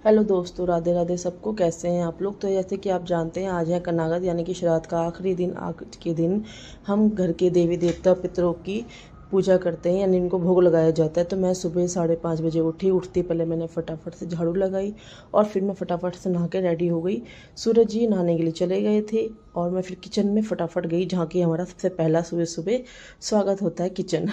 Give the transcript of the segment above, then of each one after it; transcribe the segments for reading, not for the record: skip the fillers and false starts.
Hello दोस्तों, राधे राधे सबको। कैसे हैं आप लोग। तो जैसे कि आप जानते हैं, आज है कनागत यानी कि श्राद्ध का आखिरी दिन। आज के दिन हम घर के देवी देवता पितरों की पूजा करते हैं, यानी इनको भोग लगाया जाता है। तो मैं सुबह 5:30 बजे उठती पहले मैंने फटाफट से झाड़ू लगाई और फिर मैं फटाफट से नहा के रेडी हो गई। सूरज जी नहाने के लिए चले गए थे और मैं फिर किचन में फटाफट गई, जहाँ की हमारा सबसे पहला सुबह सुबह स्वागत होता है, किचन।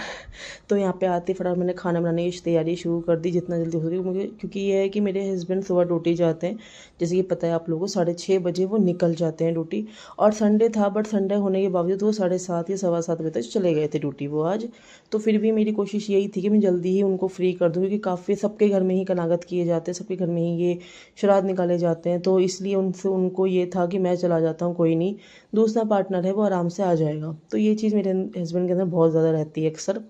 तो यहाँ पे आते फटाफट मैंने खाना बनाने की तैयारी शुरू कर दी जितना जल्दी हो सके मुझे, क्योंकि ये है कि मेरे हस्बैंड सुबह ड्यूटी जाते हैं। जैसे कि पता है आप लोगों को, 6:30 बजे वो निकल जाते हैं ड्यूटी। और संडे था, बट संडे होने के बावजूद वो 7:30 या 7:15 बजे तक चले गए थे ड्यूटी वो आज। तो फिर भी मेरी कोशिश यही थी कि मैं जल्दी ही उनको फ्री कर दूँ, क्योंकि काफ़ी सबके घर में ही कनागत किए जाते हैं, सबके घर में ही ये श्राद्ध निकाले जाते हैं। तो इसलिए उनको ये था कि मैं चला जाता हूँ, कोई नहीं, दूसरा पार्टनर है वो आराम से आ जाएगा। तो ये चीज़ मेरे हस्बैंड के अंदर बहुत ज़्यादा रहती है अक्सर।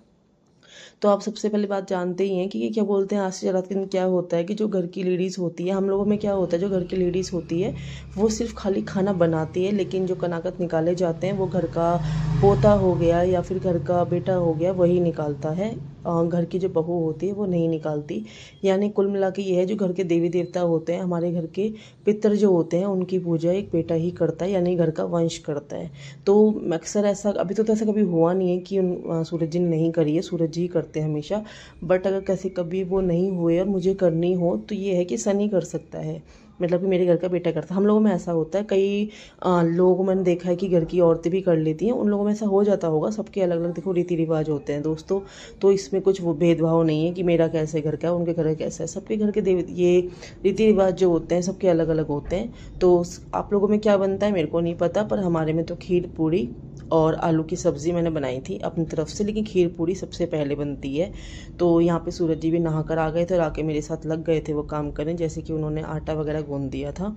तो आप सबसे पहले बात जानते ही हैं कि ये क्या बोलते हैं, आज से रात के दिन क्या होता है कि जो घर की लेडीज़ होती है, हम लोगों में क्या होता है, जो घर की लेडीज़ होती है वो सिर्फ खाली खाना बनाती है, लेकिन जो कनागत निकाले जाते हैं वो घर का पोता हो गया या फिर घर का बेटा हो गया वही निकालता है। घर की जो बहू होती है वो नहीं निकालती। यानी कुल मिला के ये है, जो घर के देवी देवता होते हैं, हमारे घर के पितर जो होते हैं, उनकी पूजा एक बेटा ही करता है, यानी घर का वंश करता है। तो अक्सर ऐसा अभी तो ऐसा कभी हुआ नहीं है कि सूरज जी ने नहीं करी है, सूरज जी करते हैं हमेशा। बट अगर कैसे कभी वो नहीं हुए और मुझे करनी हो तो ये है कि सनी कर सकता है, मतलब कि मेरे घर का बेटा करता है। हम लोगों में ऐसा होता है, कई लोग मैंने देखा है कि घर की औरतें भी कर लेती हैं, उन लोगों में ऐसा हो जाता होगा। सबके अलग अलग देखो रीति रिवाज होते हैं दोस्तों। तो इसमें कुछ वो भेदभाव नहीं है कि मेरा कैसे घर का है, उनके घर का कैसा है। सबके घर के देव ये रीति रिवाज जो होते हैं सबके अलग अलग होते हैं। तो आप लोगों में क्या बनता है मेरे को नहीं पता, पर हमारे में तो खीर पूड़ी और आलू की सब्ज़ी मैंने बनाई थी अपनी तरफ से, लेकिन खीर पूड़ी सबसे पहले बनती है। तो यहाँ पे सूरज जी भी नहा कर आ गए थे और आके मेरे साथ लग गए थे वो काम करने, जैसे कि उन्होंने आटा वगैरह गूंद दिया था।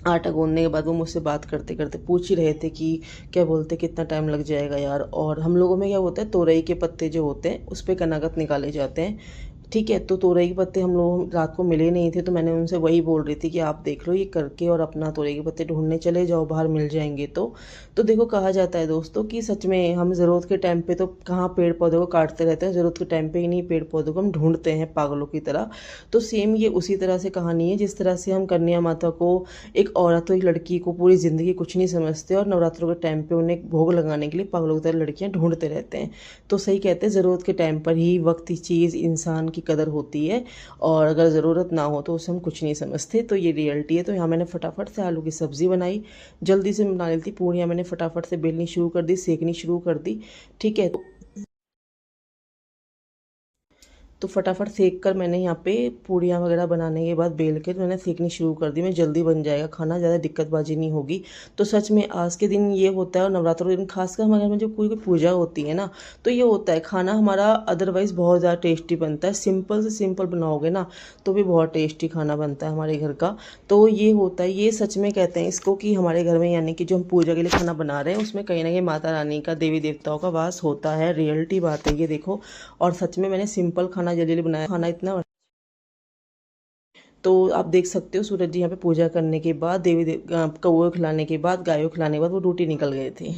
आटा गूंदने के बाद वो मुझसे बात करते करते पूछ ही रहे थे कि क्या बोलते कितना टाइम लग जाएगा यार। और हम लोगों में क्या होता है, तोरई के पत्ते जो होते हैं उस पर कनागत निकाले जाते हैं। ठीक है, तो तोरई के पत्ते हम लोग रात को मिले नहीं थे, तो मैंने उनसे वही बोल रही थी कि आप देख लो ये करके और अपना तोरई के पत्ते ढूंढने चले जाओ, बाहर मिल जाएंगे। तो देखो, कहा जाता है दोस्तों कि सच में हम ज़रूरत के टाइम पे तो कहाँ पेड़ पौधों को काटते रहते हैं, ज़रूरत के टाइम पे ही नहीं, पेड़ पौधों को हम ढूंढते हैं पागलों की तरह। तो सेम ये उसी तरह से कहानी है, जिस तरह से हम कन्या माता को, एक औरत और एक लड़की को पूरी ज़िंदगी कुछ नहीं समझते और नवरात्रों के टाइम पे उन्हें भोग लगाने के लिए पागलों की तरह लड़कियां ढूंढते रहते हैं। तो सही कहते हैं, ज़रूरत के टाइम पर ही वक्त चीज़ इंसान की कदर होती है, और अगर ज़रूरत ना हो तो उसे हम कुछ नहीं समझते। तो ये रियलिटी है। तो यहाँ मैंने फटाफट से आलू की सब्ज़ी बनाई, जल्दी से बना ली थी। पूड़ियाँ मैंने फटाफट से बेलनी शुरू कर दी, सेकनी शुरू कर दी। ठीक है, तो फटाफट सेक कर मैंने यहाँ पे पूड़ियाँ वगैरह बनाने के बाद बेल के मैंने सेकनी शुरू कर दी। मैं जल्दी बन जाएगा खाना, ज़्यादा दिक्कतबाजी नहीं होगी। तो सच में आज के दिन ये होता है, और नवरात्रों के दिन खासकर हमारे घर में जब कोई पूजा होती है ना, तो ये होता है खाना हमारा अदरवाइज़ बहुत ज़्यादा टेस्टी बनता है। सिंपल से सिंपल बनाओगे ना तो भी बहुत टेस्टी खाना बनता है हमारे घर का। तो ये होता है, ये सच में कहते हैं इसको कि हमारे घर में, यानी कि जो हम पूजा के लिए खाना बना रहे हैं उसमें कहीं ना कहीं माता रानी का, देवी देवताओं का वास होता है। रियलिटी बात है ये, देखो। और सच में मैंने सिंपल खाना जल्दी जल्दी बनाया, खाना इतना। तो आप देख सकते हो, सूरज जी यहाँ पे पूजा करने के बाद, देवी देव कौओं खिलाने के बाद, गायों खिलाने के बाद वो ड्यूटी निकल गए थे।